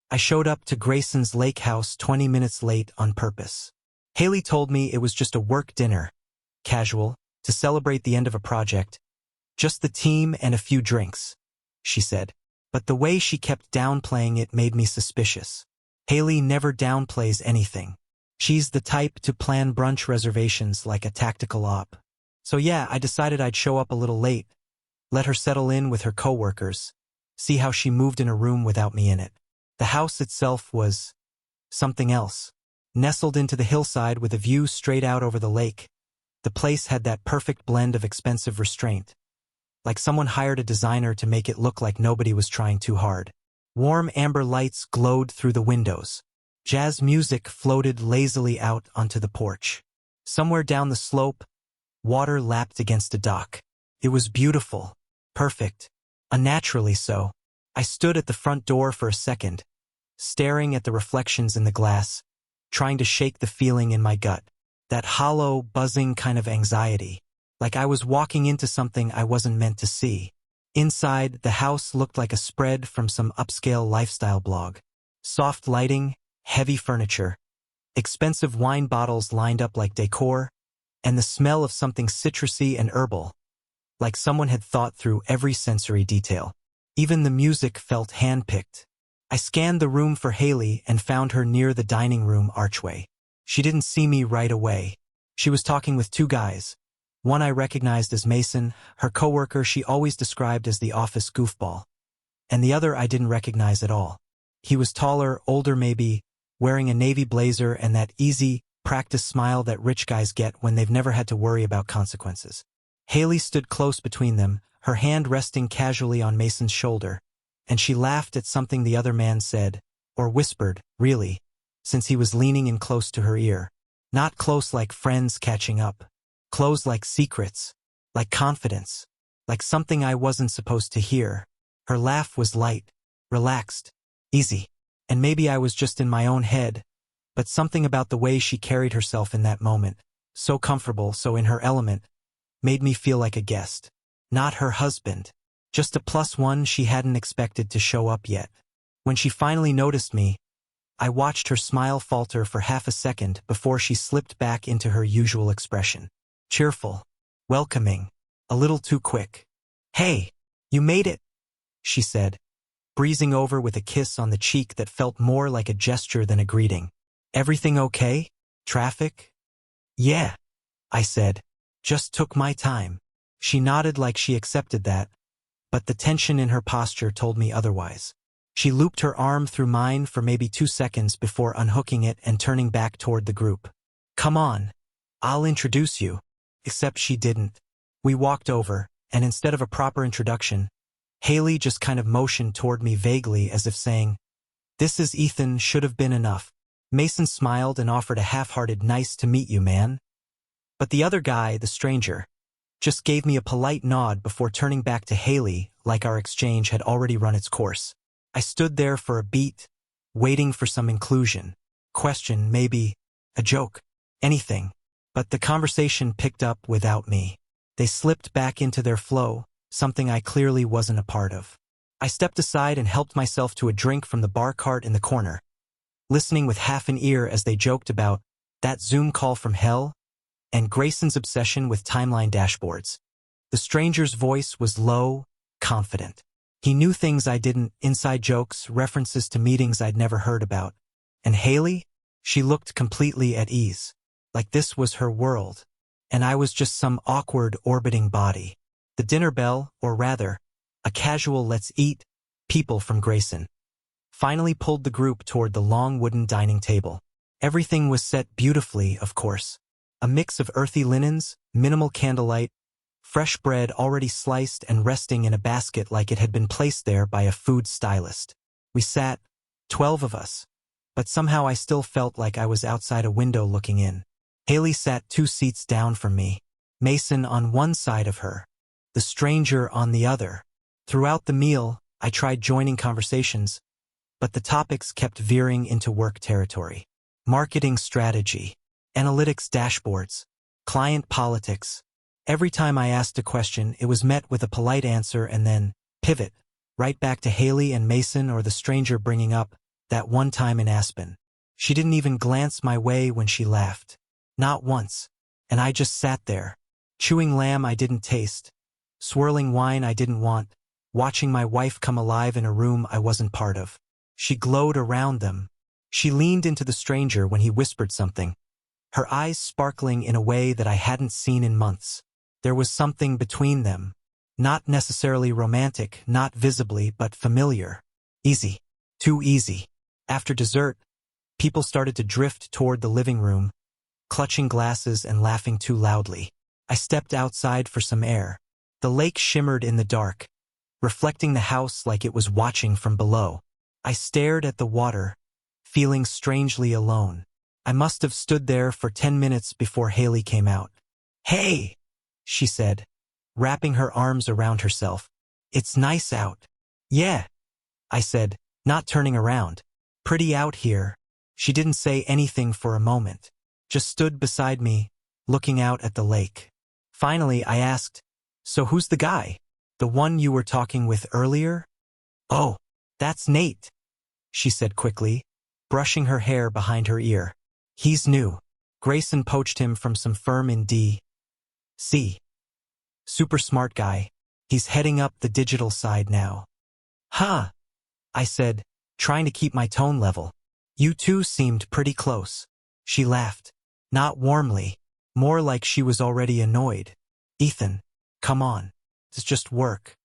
I showed up to Grayson's lake house 20 minutes late on purpose. Haley told me it was just a work dinner, casual, to celebrate the end of a project. Just the team and a few drinks, she said. But the way she kept downplaying it made me suspicious. Haley never downplays anything. She's the type to plan brunch reservations like a tactical op. So yeah, I decided I'd show up a little late, let her settle in with her coworkers, see how she moved in her room without me in it. The house itself was something else. Nestled into the hillside with a view straight out over the lake, the place had that perfect blend of expensive restraint. Like someone hired a designer to make it look like nobody was trying too hard. Warm amber lights glowed through the windows. Jazz music floated lazily out onto the porch. Somewhere down the slope, water lapped against a dock. It was beautiful, perfect, unnaturally so. I stood at the front door for a second, staring at the reflections in the glass, trying to shake the feeling in my gut. That hollow, buzzing kind of anxiety. Like I was walking into something I wasn't meant to see. Inside, the house looked like a spread from some upscale lifestyle blog. Soft lighting, heavy furniture, expensive wine bottles lined up like decor, and the smell of something citrusy and herbal, like someone had thought through every sensory detail. Even the music felt hand-picked. I scanned the room for Haley and found her near the dining room archway. She didn't see me right away. She was talking with two guys. One I recognized as Mason, her coworker she always described as the office goofball. And the other I didn't recognize at all. He was taller, older maybe, wearing a navy blazer and that easy, practiced smile that rich guys get when they've never had to worry about consequences. Haley stood close between them, her hand resting casually on Mason's shoulder, and she laughed at something the other man said, or whispered, really, since he was leaning in close to her ear. Not close like friends catching up. Close like secrets, like confidence, like something I wasn't supposed to hear. Her laugh was light, relaxed, easy. And maybe I was just in my own head, but something about the way she carried herself in that moment, so comfortable, so in her element, made me feel like a guest. Not her husband, just a +1 she hadn't expected to show up yet. When she finally noticed me, I watched her smile falter for half a second before she slipped back into her usual expression. Cheerful, welcoming, a little too quick. "Hey, you made it," she said, breezing over with a kiss on the cheek that felt more like a gesture than a greeting. "Everything okay? Traffic?" "Yeah," I said. "Just took my time." She nodded like she accepted that, but the tension in her posture told me otherwise. She looped her arm through mine for maybe 2 seconds before unhooking it and turning back toward the group. "Come on, I'll introduce you." Except she didn't. We walked over, and instead of a proper introduction, Haley just kind of motioned toward me vaguely as if saying, "This is Ethan, should have been enough." Mason smiled and offered a half-hearted "Nice to meet you, man." But the other guy, the stranger, just gave me a polite nod before turning back to Haley like our exchange had already run its course. I stood there for a beat, waiting for some inclusion, question, maybe, a joke, anything. But the conversation picked up without me. They slipped back into their flow, something I clearly wasn't a part of. I stepped aside and helped myself to a drink from the bar cart in the corner, listening with half an ear as they joked about that Zoom call from hell and Grayson's obsession with timeline dashboards. The stranger's voice was low, confident. He knew things I didn't, inside jokes, references to meetings I'd never heard about. And Haley? She looked completely at ease. Like this was her world, and I was just some awkward orbiting body. The dinner bell, or rather, a casual "let's eat" people from Grayson, finally pulled the group toward the long wooden dining table. Everything was set beautifully, of course. A mix of earthy linens, minimal candlelight, fresh bread already sliced and resting in a basket like it had been placed there by a food stylist. We sat, 12 of us, but somehow I still felt like I was outside a window looking in. Haley sat 2 seats down from me, Mason on one side of her, the stranger on the other. Throughout the meal, I tried joining conversations, but the topics kept veering into work territory. Marketing strategy, analytics dashboards, client politics. Every time I asked a question, it was met with a polite answer and then pivot, right back to Haley and Mason or the stranger bringing up, that one time in Aspen. She didn't even glance my way when she laughed. Not once. And I just sat there, chewing lamb I didn't taste, swirling wine I didn't want, watching my wife come alive in a room I wasn't part of. She glowed around them. She leaned into the stranger when he whispered something, her eyes sparkling in a way that I hadn't seen in months. There was something between them. Not necessarily romantic, not visibly, but familiar. Easy. Too easy. After dessert, people started to drift toward the living room, clutching glasses and laughing too loudly. I stepped outside for some air. The lake shimmered in the dark, reflecting the house like it was watching from below. I stared at the water, feeling strangely alone. I must have stood there for 10 minutes before Haley came out. "Hey," she said, wrapping her arms around herself. "It's nice out." "Yeah," I said, not turning around. "Pretty out here." She didn't say anything for a moment, just stood beside me, looking out at the lake. Finally, I asked, "So who's the guy? The one you were talking with earlier?" "Oh, that's Nate," she said quickly, brushing her hair behind her ear. "He's new. Grayson poached him from some firm in D.C. Super smart guy. He's heading up the digital side now." "Huh," I said, trying to keep my tone level. "You two seemed pretty close." She laughed. Not warmly, more like she was already annoyed. "Ethan, come on. It's just work."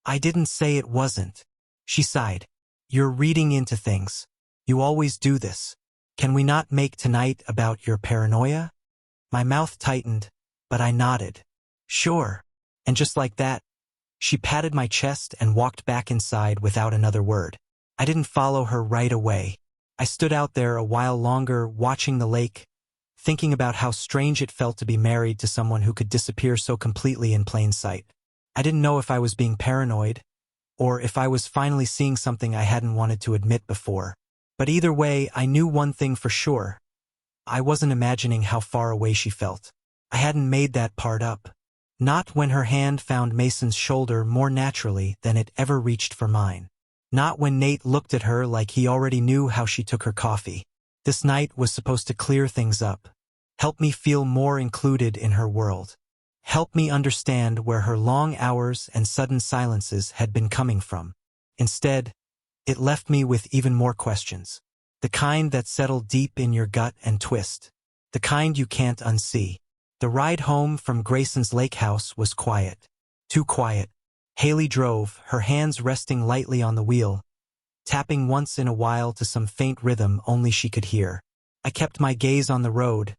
I didn't say it wasn't. She sighed. "You're reading into things. You always do this. Can we not make tonight about your paranoia?" My mouth tightened, but I nodded. "Sure." And just like that, she patted my chest and walked back inside without another word. I didn't follow her right away. I stood out there a while longer, watching the lake, thinking about how strange it felt to be married to someone who could disappear so completely in plain sight. I didn't know if I was being paranoid, or if I was finally seeing something I hadn't wanted to admit before. But either way, I knew one thing for sure. I wasn't imagining how far away she felt. I hadn't made that part up. Not when her hand found Mason's shoulder more naturally than it ever reached for mine. Not when Nate looked at her like he already knew how she took her coffee. This night was supposed to clear things up, help me feel more included in her world, help me understand where her long hours and sudden silences had been coming from. Instead, it left me with even more questions. The kind that settle deep in your gut and twist. The kind you can't unsee. The ride home from Grayson's lake house was quiet. Too quiet. Haley drove, her hands resting lightly on the wheel, tapping once in a while to some faint rhythm only she could hear. I kept my gaze on the road,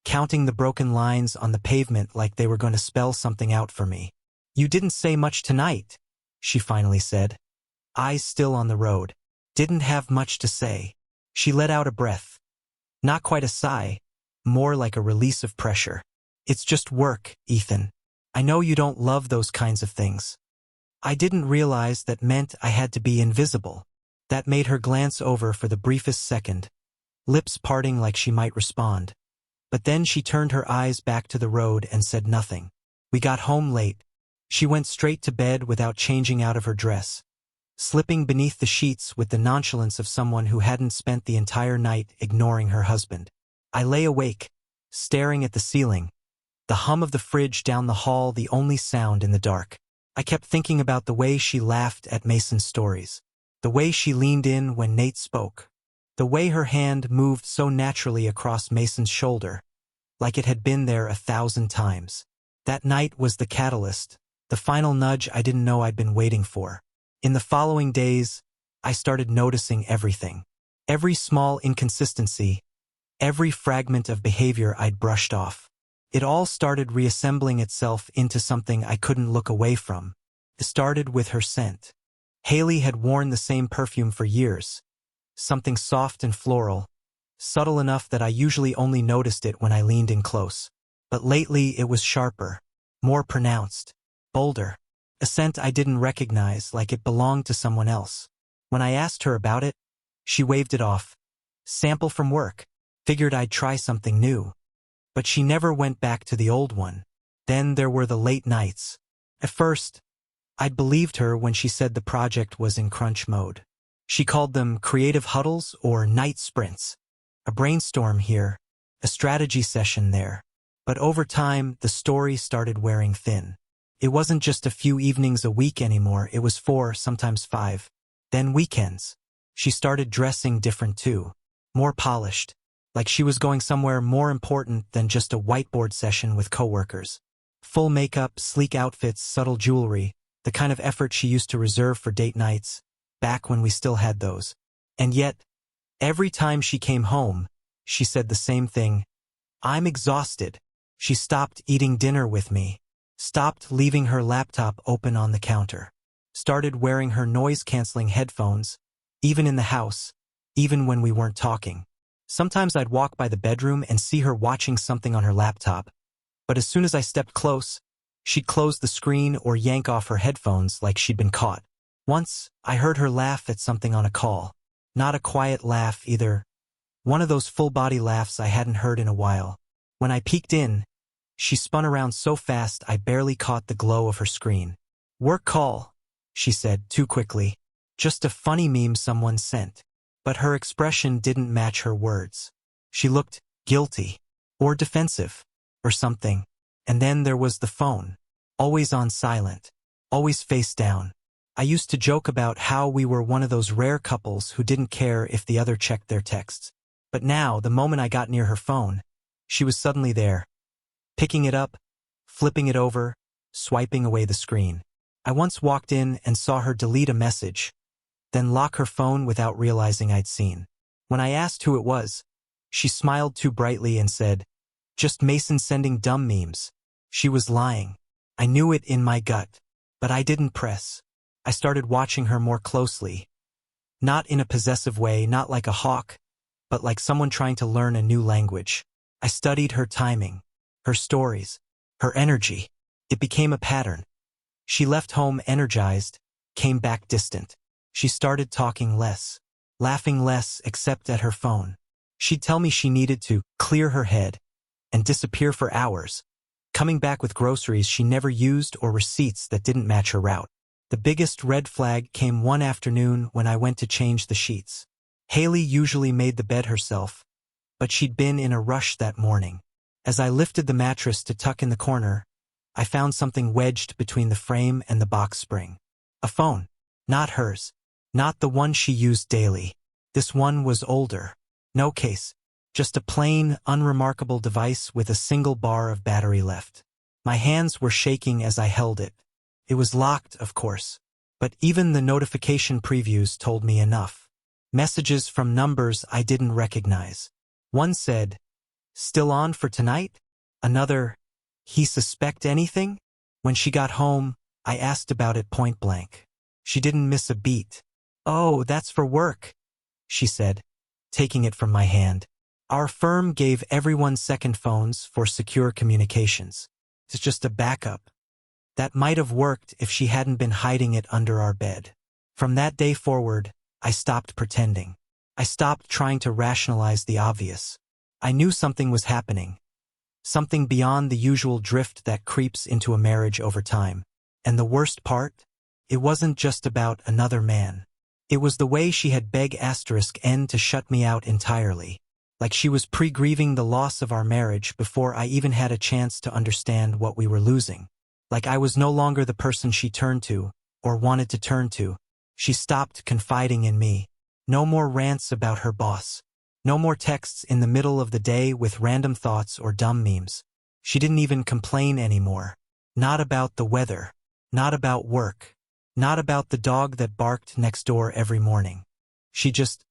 counting the broken lines on the pavement like they were going to spell something out for me. "You didn't say much tonight," she finally said. Eyes still on the road. "Didn't have much to say." She let out a breath. Not quite a sigh, more like a release of pressure. "It's just work, Ethan. I know you don't love those kinds of things." I didn't realize that meant I had to be invisible. That made her glance over for the briefest second, lips parting like she might respond. But then she turned her eyes back to the road and said nothing. We got home late. She went straight to bed without changing out of her dress, slipping beneath the sheets with the nonchalance of someone who hadn't spent the entire night ignoring her husband. I lay awake, staring at the ceiling, the hum of the fridge down the hall the only sound in the dark. I kept thinking about the way she laughed at Mason's stories, the way she leaned in when Nate spoke, the way her hand moved so naturally across Mason's shoulder, like it had been there 1,000 times. That night was the catalyst, the final nudge I didn't know I'd been waiting for. In the following days, I started noticing everything. Every small inconsistency, every fragment of behavior I'd brushed off. It all started reassembling itself into something I couldn't look away from. It started with her scent. Haley had worn the same perfume for years. Something soft and floral, subtle enough that I usually only noticed it when I leaned in close. But lately it was sharper, more pronounced, bolder. A scent I didn't recognize, like it belonged to someone else. When I asked her about it, she waved it off. Sample from work. Figured I'd try something new. But she never went back to the old one. Then there were the late nights. At first, I'd believed her when she said the project was in crunch mode. She called them creative huddles or night sprints. A brainstorm here, a strategy session there. But over time, the story started wearing thin. It wasn't just a few evenings a week anymore, it was 4, sometimes 5. Then weekends. She started dressing different too. More polished. Like she was going somewhere more important than just a whiteboard session with coworkers. Full makeup, sleek outfits, subtle jewelry, the kind of effort she used to reserve for date nights, back when we still had those. And yet, every time she came home, she said the same thing. I'm exhausted. She stopped eating dinner with me. Stopped leaving her laptop open on the counter. Started wearing her noise-canceling headphones, even in the house, even when we weren't talking. Sometimes I'd walk by the bedroom and see her watching something on her laptop, but as soon as I stepped close, she'd close the screen or yank off her headphones like she'd been caught. Once, I heard her laugh at something on a call. Not a quiet laugh either. One of those full-body laughs I hadn't heard in a while. When I peeked in, she spun around so fast I barely caught the glow of her screen. Work call, she said too quickly. Just a funny meme someone sent. But her expression didn't match her words. She looked guilty, or defensive, or something. And then there was the phone. Always on silent. Always face down. I used to joke about how we were one of those rare couples who didn't care if the other checked their texts. But now, the moment I got near her phone, she was suddenly there. Picking it up, flipping it over, swiping away the screen. I once walked in and saw her delete a message, then lock her phone without realizing I'd seen. When I asked who it was, she smiled too brightly and said, "Just Mason sending dumb memes." She was lying. I knew it in my gut, but I didn't press. I started watching her more closely. Not in a possessive way, not like a hawk, but like someone trying to learn a new language. I studied her timing, her stories, her energy. It became a pattern. She left home energized, came back distant. She started talking less, laughing less except at her phone. She'd tell me she needed to clear her head and disappear for hours, coming back with groceries she never used or receipts that didn't match her route. The biggest red flag came one afternoon when I went to change the sheets. Haley usually made the bed herself, but she'd been in a rush that morning. As I lifted the mattress to tuck in the corner, I found something wedged between the frame and the box spring. A phone. Not hers. Not the one she used daily. This one was older. No case. Just a plain, unremarkable device with a single bar of battery left. My hands were shaking as I held it. It was locked, of course. But even the notification previews told me enough. Messages from numbers I didn't recognize. One said, "Still on for tonight?" Another, "He suspect anything?" When she got home, I asked about it point blank. She didn't miss a beat. "Oh, that's for work," she said, taking it from my hand. "Our firm gave everyone second phones for secure communications. It's just a backup." That might have worked if she hadn't been hiding it under our bed. From that day forward, I stopped pretending. I stopped trying to rationalize the obvious. I knew something was happening. Something beyond the usual drift that creeps into a marriage over time. And the worst part? It wasn't just about another man. It was the way she had begged *N to shut me out entirely. Like she was pre-grieving the loss of our marriage before I even had a chance to understand what we were losing. Like I was no longer the person she turned to, or wanted to turn to. She stopped confiding in me. No more rants about her boss. No more texts in the middle of the day with random thoughts or dumb memes. She didn't even complain anymore. Not about the weather. Not about work. Not about the dog that barked next door every morning. She just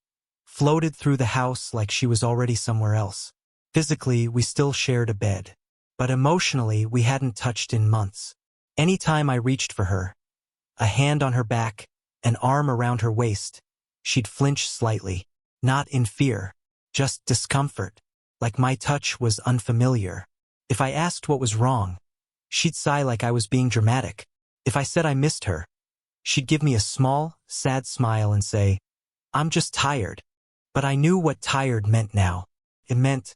floated through the house like she was already somewhere else. Physically, we still shared a bed. But emotionally, we hadn't touched in months. Anytime I reached for her, a hand on her back, an arm around her waist, she'd flinch slightly. Not in fear, just discomfort, like my touch was unfamiliar. If I asked what was wrong, she'd sigh like I was being dramatic. If I said I missed her, she'd give me a small, sad smile and say, "I'm just tired." But I knew what tired meant now. It meant,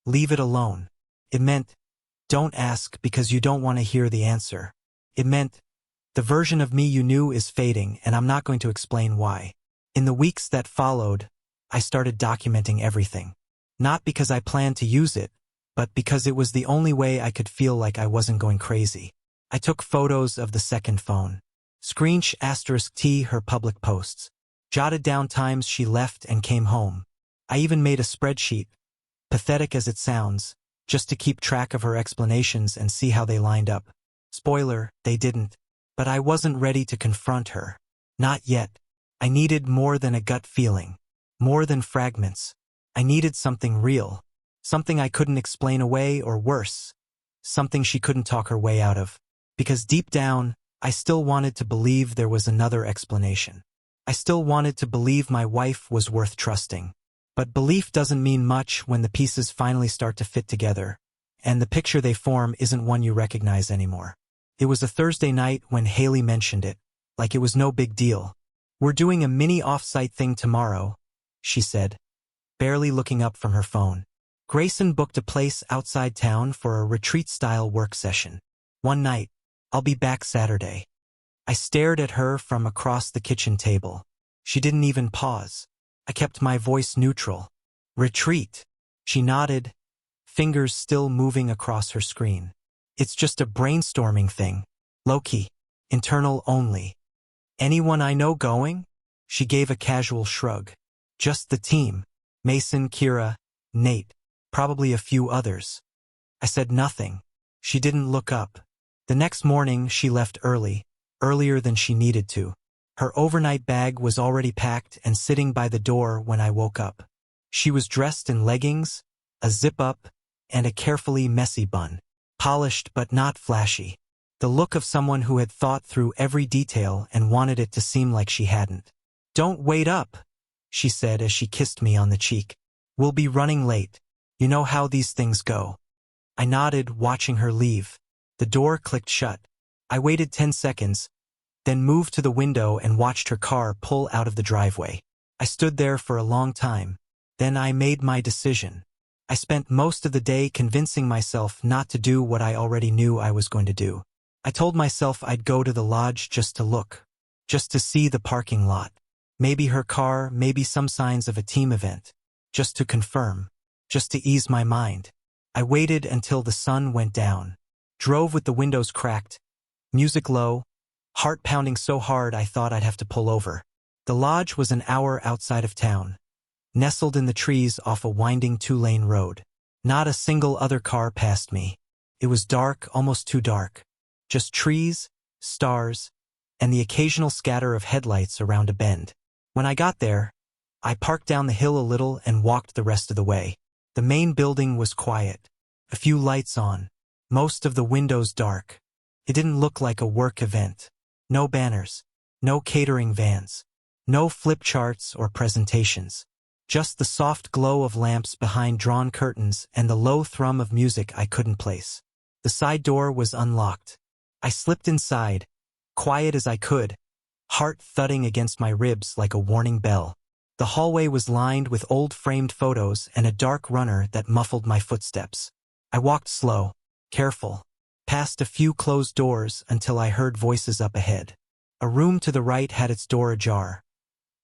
leave it alone. It meant, don't ask because you don't want to hear the answer. It meant, the version of me you knew is fading and I'm not going to explain why. In the weeks that followed, I started documenting everything. Not because I planned to use it, but because it was the only way I could feel like I wasn't going crazy. I took photos of the second phone. *T her public posts. Jotted down times she left and came home. I even made a spreadsheet, pathetic as it sounds, just to keep track of her explanations and see how they lined up. Spoiler, they didn't. But I wasn't ready to confront her. Not yet. I needed more than a gut feeling. More than fragments. I needed something real. Something I couldn't explain away, or worse, something she couldn't talk her way out of. Because deep down, I still wanted to believe there was another explanation. I still wanted to believe my wife was worth trusting. But belief doesn't mean much when the pieces finally start to fit together, and the picture they form isn't one you recognize anymore. It was a Thursday night when Haley mentioned it, like it was no big deal. "We're doing a mini off-site thing tomorrow," she said, barely looking up from her phone. "Grayson booked a place outside town for a retreat-style work session. One night. I'll be back Saturday." I stared at her from across the kitchen table. She didn't even pause. I kept my voice neutral. "Retreat." She nodded, fingers still moving across her screen. "It's just a brainstorming thing. Low-key. Internal only." "Anyone I know going?" She gave a casual shrug. "Just the team. Mason, Kira, Nate, probably a few others." I said nothing. She didn't look up. The next morning she left early, earlier than she needed to. Her overnight bag was already packed and sitting by the door when I woke up. She was dressed in leggings, a zip-up, and a carefully messy bun. Polished but not flashy. The look of someone who had thought through every detail and wanted it to seem like she hadn't. "Don't wait up," she said as she kissed me on the cheek. "We'll be running late. You know how these things go." I nodded, watching her leave. The door clicked shut. I waited 10 seconds, then moved to the window and watched her car pull out of the driveway. I stood there for a long time. Then I made my decision. I spent most of the day convincing myself not to do what I already knew I was going to do. I told myself I'd go to the lodge just to look, just to see the parking lot. Maybe her car, maybe some signs of a team event. Just to confirm, just to ease my mind. I waited until the sun went down. Drove with the windows cracked, music low, heart pounding so hard I thought I'd have to pull over. The lodge was an hour outside of town, nestled in the trees off a winding 2-lane road. Not a single other car passed me. It was dark, almost too dark. Just trees, stars, and the occasional scatter of headlights around a bend. When I got there, I parked down the hill a little and walked the rest of the way. The main building was quiet. A few lights on. Most of the windows dark. It didn't look like a work event. No banners. No catering vans. No flip charts or presentations. Just the soft glow of lamps behind drawn curtains and the low thrum of music I couldn't place. The side door was unlocked. I slipped inside, quiet as I could, heart thudding against my ribs like a warning bell. The hallway was lined with old framed photos and a dark runner that muffled my footsteps. I walked slow, careful, past a few closed doors until I heard voices up ahead. A room to the right had its door ajar.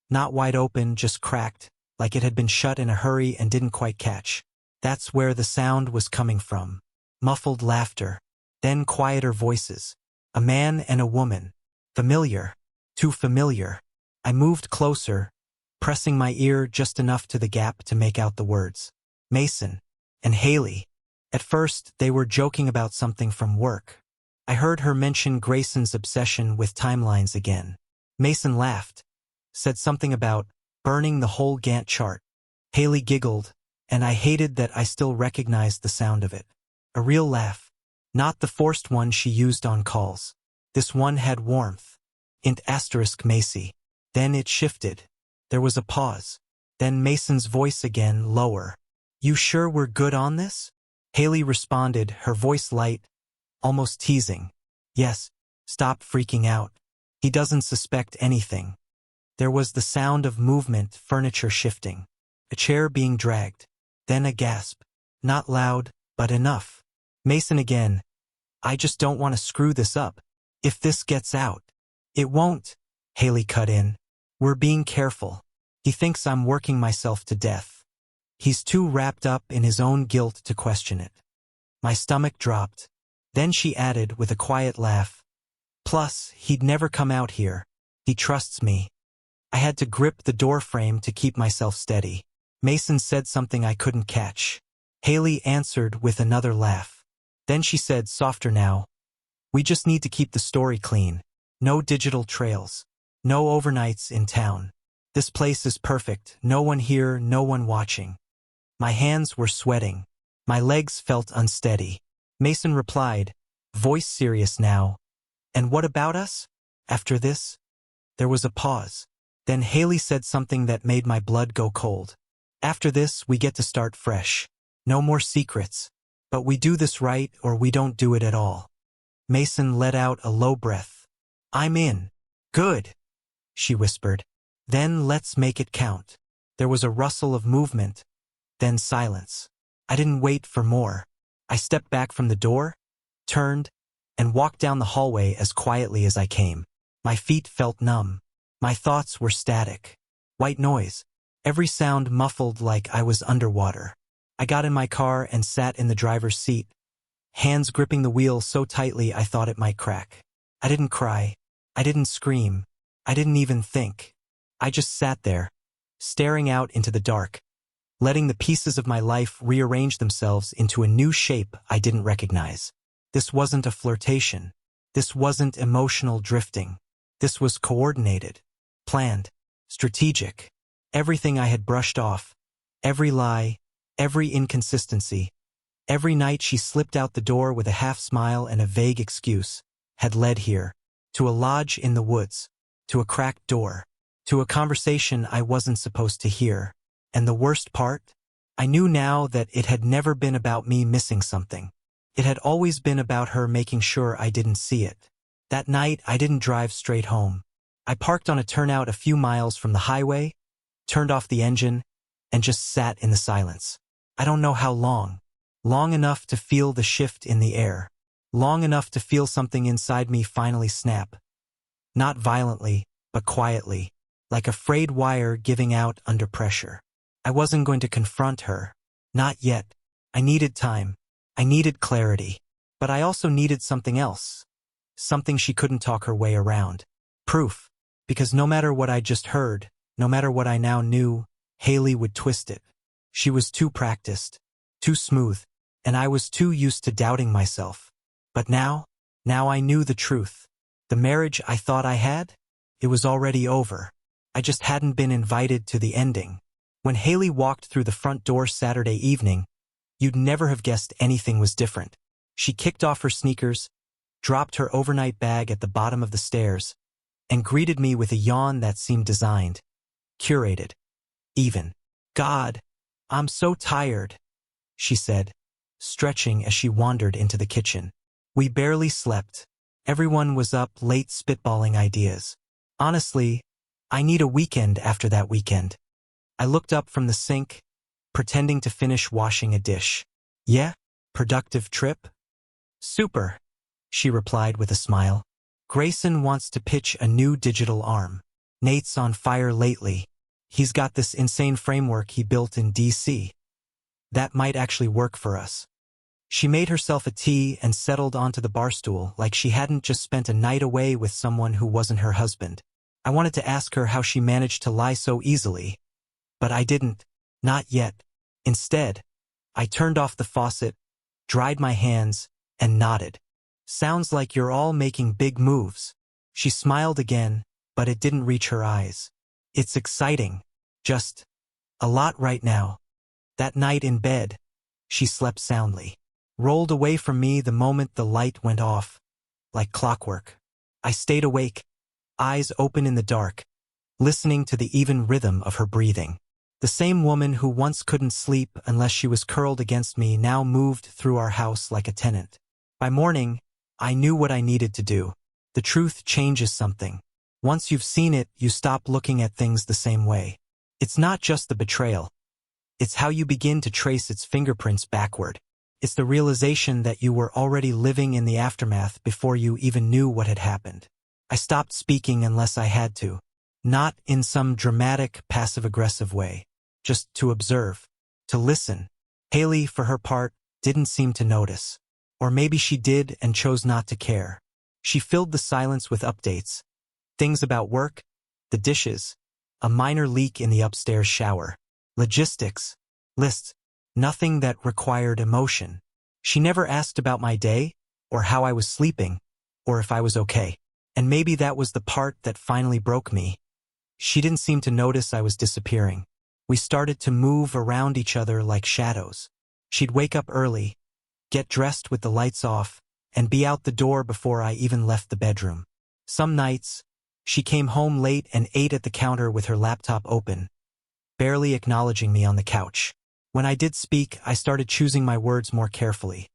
Not wide open, just cracked, like it had been shut in a hurry and didn't quite catch. That's where the sound was coming from. Muffled laughter. Then quieter voices. A man and a woman. Familiar. Too familiar. I moved closer, pressing my ear just enough to the gap to make out the words. Mason. And Haley. At first, they were joking about something from work. I heard her mention Grayson's obsession with timelines again. Mason laughed. Said something about burning the whole Gantt chart. Haley giggled, and I hated that I still recognized the sound of it. A real laugh. Not the forced one she used on calls. This one had warmth. *Macy. Then it shifted. There was a pause. Then Mason's voice again, lower. "You sure we're good on this?" Haley responded, her voice light, almost teasing. "Yes, stop freaking out. He doesn't suspect anything." There was the sound of movement, furniture shifting. A chair being dragged. Then a gasp. Not loud, but enough. Mason again. "I just don't want to screw this up. If this gets out." "It won't," Haley cut in. "We're being careful." He thinks I'm working myself to death. He's too wrapped up in his own guilt to question it. My stomach dropped. Then she added with a quiet laugh, "Plus, he'd never come out here. He trusts me." I had to grip the door frame to keep myself steady. Mason said something I couldn't catch. Haley answered with another laugh. Then she said, softer now, "We just need to keep the story clean. No digital trails. No overnights in town. This place is perfect. No one here, no one watching." My hands were sweating. My legs felt unsteady. Mason replied, voice serious now, "And what about us? After this?" There was a pause. Then Haley said something that made my blood go cold. "After this, we get to start fresh. No more secrets. But we do this right or we don't do it at all." Mason let out a low breath. "I'm in." "Good," she whispered. "Then let's make it count." There was a rustle of movement, then silence. I didn't wait for more. I stepped back from the door, turned, and walked down the hallway as quietly as I came. My feet felt numb. My thoughts were static. White noise. Every sound muffled like I was underwater. I got in my car and sat in the driver's seat, hands gripping the wheel so tightly I thought it might crack. I didn't cry. I didn't scream. I didn't even think. I just sat there, staring out into the dark, letting the pieces of my life rearrange themselves into a new shape I didn't recognize. This wasn't a flirtation. This wasn't emotional drifting. This was coordinated, planned, strategic. Everything I had brushed off, every lie, every inconsistency, every night she slipped out the door with a half smile and a vague excuse, had led here, to a lodge in the woods, to a cracked door, to a conversation I wasn't supposed to hear. And the worst part? I knew now that it had never been about me missing something. It had always been about her making sure I didn't see it. That night, I didn't drive straight home. I parked on a turnout a few miles from the highway, turned off the engine, and just sat in the silence. I don't know how long. Long enough to feel the shift in the air. Long enough to feel something inside me finally snap. Not violently, but quietly, like a frayed wire giving out under pressure. I wasn't going to confront her. Not yet. I needed time. I needed clarity. But I also needed something else. Something she couldn't talk her way around. Proof. Because no matter what I just heard, no matter what I now knew, Haley would twist it. She was too practiced, too smooth, and I was too used to doubting myself. But now I knew the truth. The marriage I thought I had? It was already over. I just hadn't been invited to the ending. When Haley walked through the front door Saturday evening, you'd never have guessed anything was different. She kicked off her sneakers, dropped her overnight bag at the bottom of the stairs, and greeted me with a yawn that seemed designed, curated, even. "God, I'm so tired," she said, stretching as she wandered into the kitchen. We barely slept. Everyone was up late spitballing ideas. Honestly, I need a weekend after that weekend. I looked up from the sink, pretending to finish washing a dish. "Yeah? Productive trip?" "Super," she replied with a smile. "Grayson wants to pitch a new digital arm. Nate's on fire lately. He's got this insane framework he built in DC. That might actually work for us." She made herself a tea and settled onto the bar stool like she hadn't just spent a night away with someone who wasn't her husband. I wanted to ask her how she managed to lie so easily, but I didn't. Not yet. Instead, I turned off the faucet, dried my hands, and nodded. "Sounds like you're all making big moves." She smiled again, but it didn't reach her eyes. "It's exciting. Just a lot right now." That night in bed, she slept soundly. Rolled away from me the moment the light went off, like clockwork. I stayed awake, eyes open in the dark, listening to the even rhythm of her breathing. The same woman who once couldn't sleep unless she was curled against me now moved through our house like a tenant. By morning, I knew what I needed to do. The truth changes something. Once you've seen it, you stop looking at things the same way. It's not just the betrayal. It's how you begin to trace its fingerprints backward. It's the realization that you were already living in the aftermath before you even knew what had happened. I stopped speaking unless I had to. Not in some dramatic, passive-aggressive way. Just to observe. To listen. Haley, for her part, didn't seem to notice. Or maybe she did and chose not to care. She filled the silence with updates. Things about work, the dishes, a minor leak in the upstairs shower, logistics, lists, nothing that required emotion. She never asked about my day, or how I was sleeping, or if I was okay. And maybe that was the part that finally broke me. She didn't seem to notice I was disappearing. We started to move around each other like shadows. She'd wake up early, get dressed with the lights off, and be out the door before I even left the bedroom. Some nights, she came home late and ate at the counter with her laptop open, barely acknowledging me on the couch. When I did speak, I started choosing my words more carefully.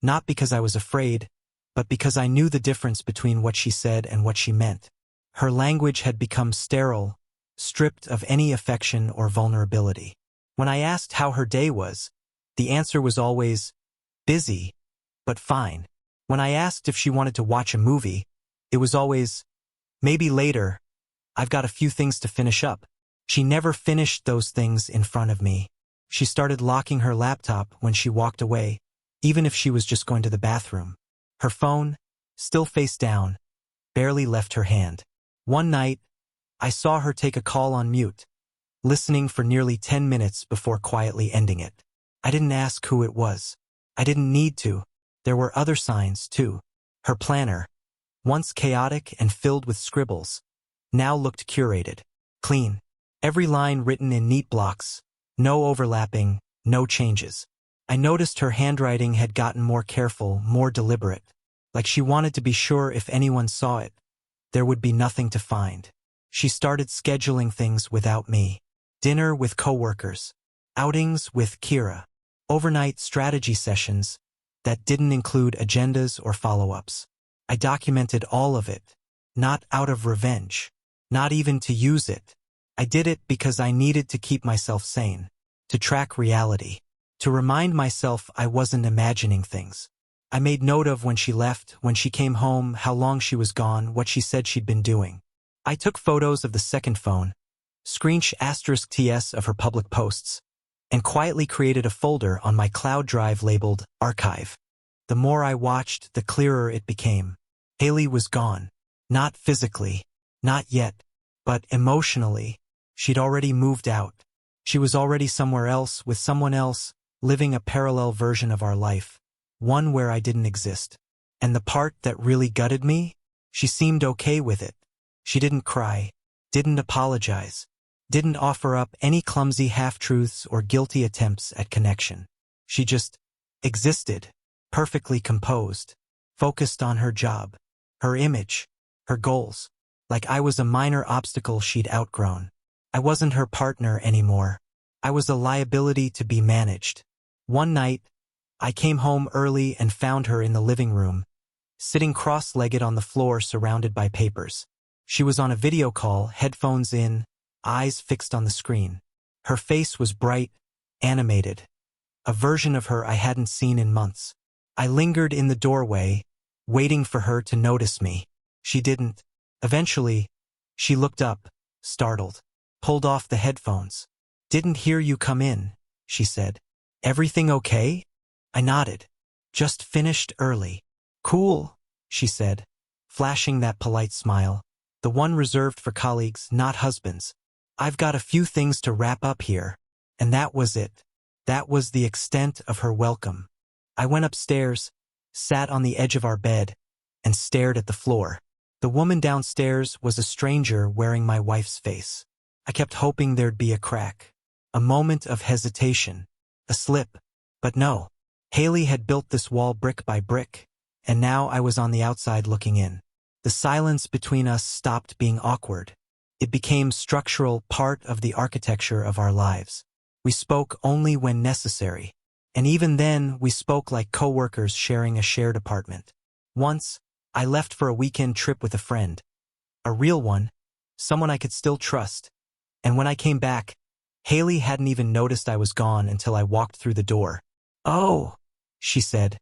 Not because I was afraid, but because I knew the difference between what she said and what she meant. Her language had become sterile, stripped of any affection or vulnerability. When I asked how her day was, the answer was always, busy, but fine. When I asked if she wanted to watch a movie, it was always, maybe later, I've got a few things to finish up. She never finished those things in front of me. She started locking her laptop when she walked away, even if she was just going to the bathroom. Her phone, still face down, barely left her hand. One night, I saw her take a call on mute, listening for nearly 10 minutes before quietly ending it. I didn't ask who it was. I didn't need to. There were other signs, too. Her planner, once chaotic and filled with scribbles, now looked curated, clean. Every line written in neat blocks, no overlapping, no changes. I noticed her handwriting had gotten more careful, more deliberate, like she wanted to be sure if anyone saw it, there would be nothing to find. She started scheduling things without me. Dinner with coworkers, outings with Kira, overnight strategy sessions that didn't include agendas or follow-ups. I documented all of it, not out of revenge, not even to use it. I did it because I needed to keep myself sane, to track reality, to remind myself I wasn't imagining things. I made note of when she left, when she came home, how long she was gone, what she said she'd been doing. I took photos of the second phone, *TS of her public posts, and quietly created a folder on my cloud drive labeled Archive. The more I watched, the clearer it became. Haley was gone. Not physically, not yet, but emotionally. She'd already moved out. She was already somewhere else, with someone else, living a parallel version of our life, one where I didn't exist. And the part that really gutted me? She seemed okay with it. She didn't cry, didn't apologize, didn't offer up any clumsy half-truths or guilty attempts at connection. She just existed, perfectly composed, focused on her job, her image, her goals, like I was a minor obstacle she'd outgrown. I wasn't her partner anymore. I was a liability to be managed. One night, I came home early and found her in the living room, sitting cross-legged on the floor surrounded by papers. She was on a video call, headphones in, eyes fixed on the screen. Her face was bright, animated, a version of her I hadn't seen in months. I lingered in the doorway, waiting for her to notice me. She didn't. Eventually, she looked up, startled, pulled off the headphones. "Didn't hear you come in," she said. "Everything okay?" I nodded. "Just finished early." "Cool," she said, flashing that polite smile, the one reserved for colleagues, not husbands. "I've got a few things to wrap up here." And that was it. That was the extent of her welcome. I went upstairs, sat on the edge of our bed, and stared at the floor. The woman downstairs was a stranger wearing my wife's face. I kept hoping there'd be a crack, a moment of hesitation, a slip. But no. Haley had built this wall brick by brick, and now I was on the outside looking in. The silence between us stopped being awkward. It became structural, part of the architecture of our lives. We spoke only when necessary, and even then we spoke like coworkers sharing a shared apartment. Once, I left for a weekend trip with a friend. A real one, someone I could still trust. And when I came back, Haley hadn't even noticed I was gone until I walked through the door. "Oh," she said,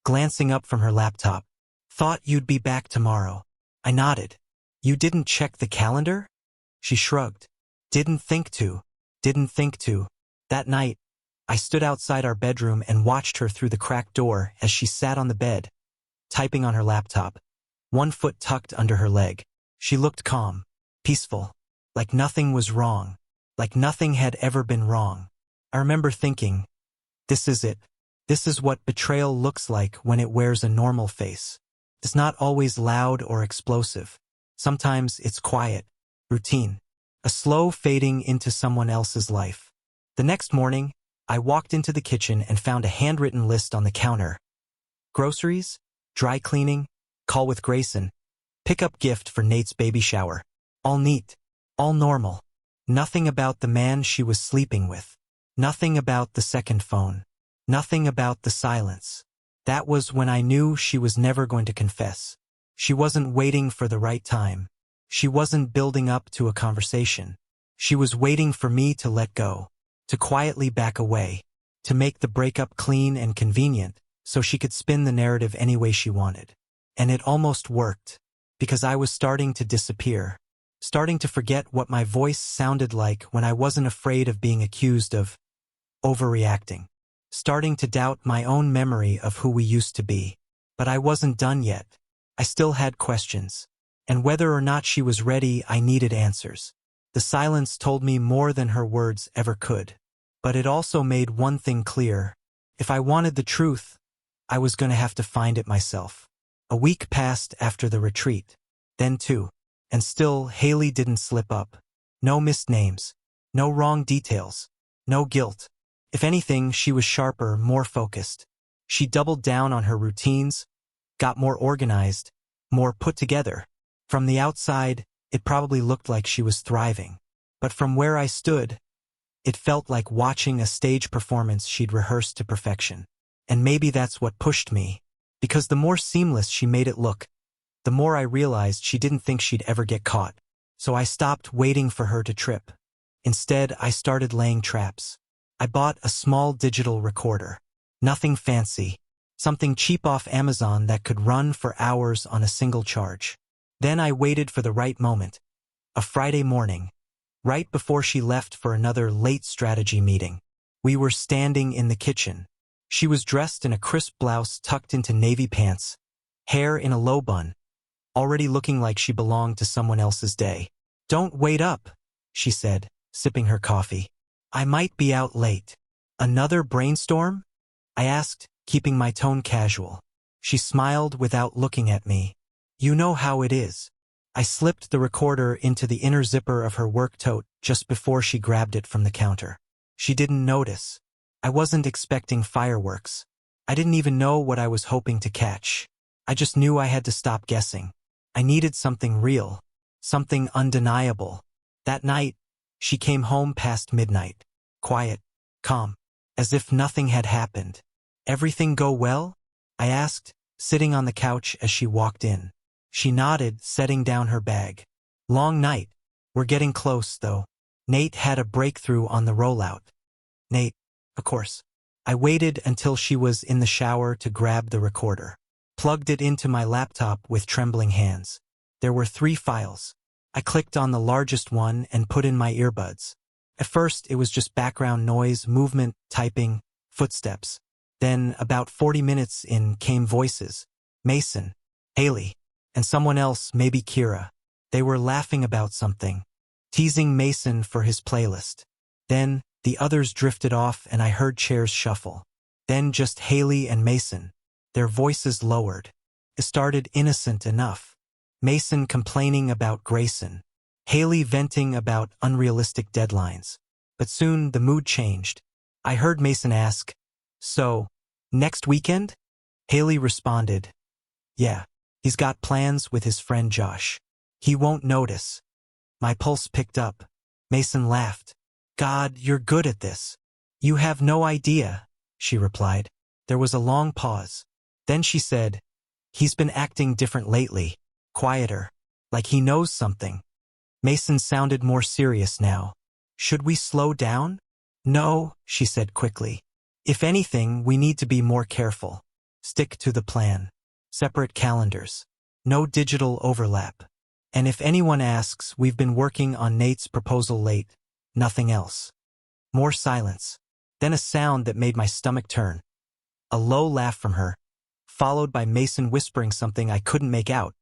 glancing up from her laptop. "Thought you'd be back tomorrow." I nodded. "You didn't check the calendar?" She shrugged. Didn't think to. Didn't think to. That night, I stood outside our bedroom and watched her through the cracked door as she sat on the bed, typing on her laptop, one foot tucked under her leg. She looked calm, peaceful, like nothing was wrong, like nothing had ever been wrong. I remember thinking, this is it. This is what betrayal looks like when it wears a normal face. It's not always loud or explosive. Sometimes it's quiet, routine, a slow fading into someone else's life. The next morning, I walked into the kitchen and found a handwritten list on the counter. Groceries, dry cleaning, call with Grayson, pick-up gift for Nate's baby shower. All neat, all normal. Nothing about the man she was sleeping with. Nothing about the second phone. Nothing about the silence. That was when I knew she was never going to confess. She wasn't waiting for the right time. She wasn't building up to a conversation. She was waiting for me to let go, to quietly back away, to make the breakup clean and convenient so she could spin the narrative any way she wanted. And it almost worked, because I was starting to disappear, starting to forget what my voice sounded like when I wasn't afraid of being accused of overreacting, starting to doubt my own memory of who we used to be. But I wasn't done yet. I still had questions. And whether or not she was ready, I needed answers. The silence told me more than her words ever could. But it also made one thing clear. If I wanted the truth, I was going to have to find it myself. A week passed after the retreat. Then two. And still, Haley didn't slip up. No missed names. No wrong details. No guilt. If anything, she was sharper, more focused. She doubled down on her routines, got more organized, more put together. From the outside, it probably looked like she was thriving. But from where I stood, it felt like watching a stage performance she'd rehearsed to perfection. And maybe that's what pushed me, because the more seamless she made it look, the more I realized she didn't think she'd ever get caught. So I stopped waiting for her to trip. Instead, I started laying traps. I bought a small digital recorder. Nothing fancy. Something cheap off Amazon that could run for hours on a single charge. Then I waited for the right moment. A Friday morning, right before she left for another late strategy meeting. We were standing in the kitchen. She was dressed in a crisp blouse tucked into navy pants, hair in a low bun, already looking like she belonged to someone else's day. "Don't wait up," she said, sipping her coffee. "I might be out late." "Another brainstorm?" I asked, keeping my tone casual. She smiled without looking at me. "You know how it is." I slipped the recorder into the inner zipper of her work tote just before she grabbed it from the counter. She didn't notice. I wasn't expecting fireworks. I didn't even know what I was hoping to catch. I just knew I had to stop guessing. I needed something real, something undeniable. That night, she came home past midnight, quiet, calm, as if nothing had happened. "Everything go well?" I asked, sitting on the couch as she walked in. She nodded, setting down her bag. "Long night. We're getting close, though. Nate had a breakthrough on the rollout." "Nate, of course." I waited until she was in the shower to grab the recorder. Plugged it into my laptop with trembling hands. There were 3 files. I clicked on the largest one and put in my earbuds. At first, it was just background noise, movement, typing, footsteps. Then, about 40 minutes in, came voices. Mason, Haley, and someone else, maybe Kira. They were laughing about something, teasing Mason for his playlist. Then, the others drifted off and I heard chairs shuffle. Then just Haley and Mason, their voices lowered. It started innocent enough. Mason complaining about Grayson. Haley venting about unrealistic deadlines. But soon the mood changed. I heard Mason ask, "So, next weekend?" Haley responded, "Yeah, he's got plans with his friend Josh. He won't notice." My pulse picked up. Mason laughed. "God, you're good at this." "You have no idea," she replied. There was a long pause. Then she said, "He's been acting different lately, quieter, like he knows something." Mason sounded more serious now. "Should we slow down?" "No," she said quickly. "If anything, we need to be more careful. Stick to the plan. Separate calendars. No digital overlap. And if anyone asks, we've been working on Nate's proposal late. Nothing else. More silence. Then a sound that made my stomach turn. A low laugh from her, followed by Mason whispering something I couldn't make out.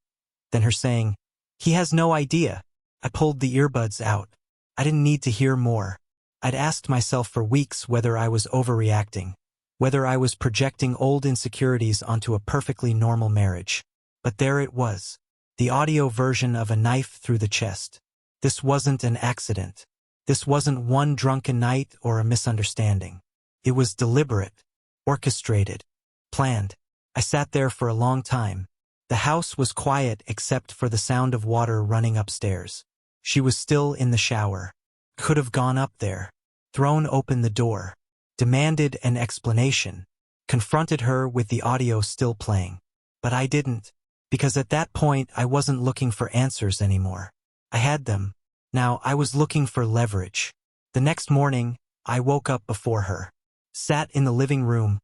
Then her saying, "He has no idea." I pulled the earbuds out. I didn't need to hear more. I'd asked myself for weeks whether I was overreacting, whether I was projecting old insecurities onto a perfectly normal marriage. But there it was, the audio version of a knife through the chest. This wasn't an accident. This wasn't one drunken night or a misunderstanding. It was deliberate, orchestrated, planned. I sat there for a long time. The house was quiet except for the sound of water running upstairs. She was still in the shower. Could have gone up there, thrown open the door, demanded an explanation, confronted her with the audio still playing. But I didn't, because at that point I wasn't looking for answers anymore. I had them. Now I was looking for leverage. The next morning, I woke up before her, sat in the living room,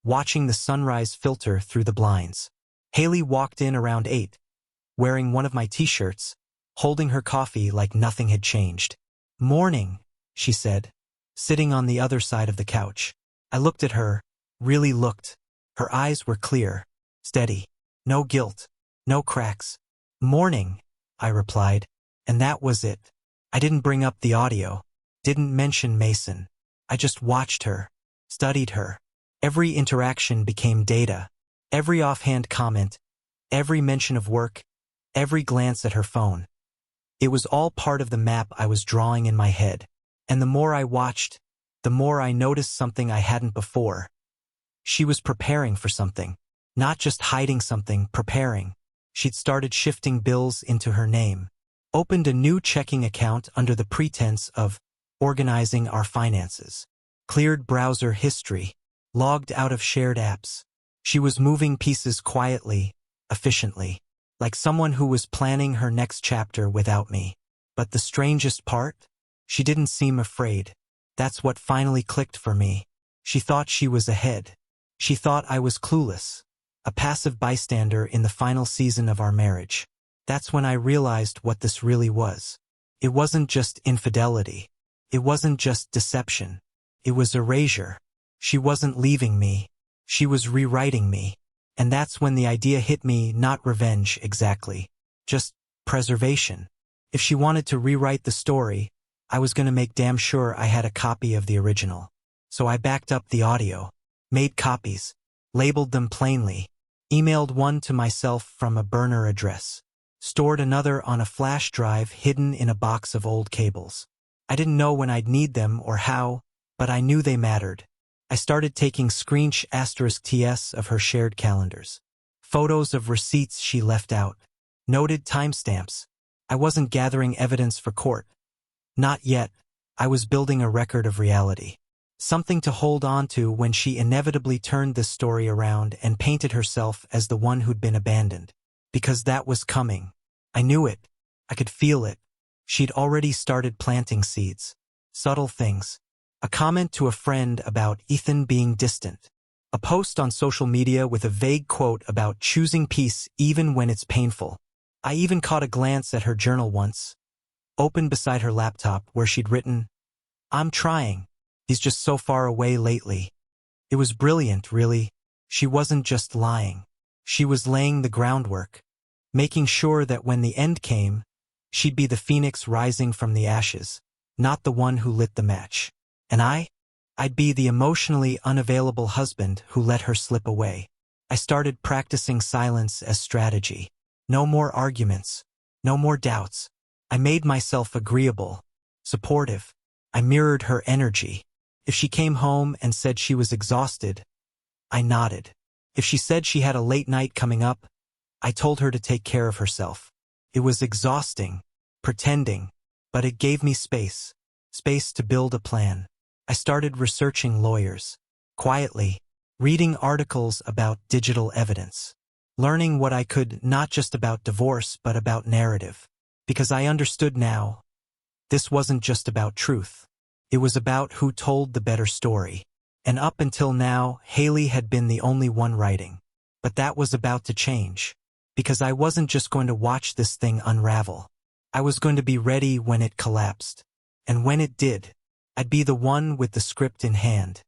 watching the sunrise filter through the blinds. Haley walked in around 8, wearing one of my t-shirts, holding her coffee like nothing had changed. "Morning," she said, sitting on the other side of the couch. I looked at her, really looked. Her eyes were clear, steady, no guilt, no cracks. "Morning," I replied, and that was it. I didn't bring up the audio, didn't mention Mason. I just watched her, studied her. Every interaction became data. Every offhand comment, every mention of work, every glance at her phone. It was all part of the map I was drawing in my head. And the more I watched, the more I noticed something I hadn't before. She was preparing for something. Not just hiding something, preparing. She'd started shifting bills into her name. Opened a new checking account under the pretense of organizing our finances. Cleared browser history. Logged out of shared apps. She was moving pieces quietly, efficiently, like someone who was planning her next chapter without me. But the strangest part? She didn't seem afraid. That's what finally clicked for me. She thought she was ahead. She thought I was clueless, a passive bystander in the final season of our marriage. That's when I realized what this really was. It wasn't just infidelity. It wasn't just deception. It was erasure. She wasn't leaving me. She was rewriting me. And that's when the idea hit me, not revenge exactly, just preservation. If she wanted to rewrite the story, I was going to make damn sure I had a copy of the original. So I backed up the audio, made copies, labeled them plainly, emailed one to myself from a burner address, stored another on a flash drive hidden in a box of old cables. I didn't know when I'd need them or how, but I knew they mattered. I started taking *TS of her shared calendars. Photos of receipts she left out. Noted timestamps. I wasn't gathering evidence for court. Not yet. I was building a record of reality. Something to hold on to when she inevitably turned this story around and painted herself as the one who'd been abandoned. Because that was coming. I knew it. I could feel it. She'd already started planting seeds. Subtle things. A comment to a friend about Ethan being distant. A post on social media with a vague quote about choosing peace even when it's painful. I even caught a glance at her journal once, open beside her laptop, where she'd written, "I'm trying. He's just so far away lately." It was brilliant, really. She wasn't just lying. She was laying the groundwork, making sure that when the end came, she'd be the phoenix rising from the ashes, not the one who lit the match. And I'd be the emotionally unavailable husband who let her slip away. I started practicing silence as strategy. No more arguments. No more doubts. I made myself agreeable, supportive. I mirrored her energy. If she came home and said she was exhausted, I nodded. If she said she had a late night coming up, I told her to take care of herself. It was exhausting, pretending, but it gave me space. Space to build a plan. I started researching lawyers. Quietly, reading articles about digital evidence. Learning what I could, not just about divorce but about narrative. Because I understood now, this wasn't just about truth. It was about who told the better story. And up until now, Haley had been the only one writing. But that was about to change. because I wasn't just going to watch this thing unravel. I was going to be ready when it collapsed. And when it did, I'd be the one with the script in hand.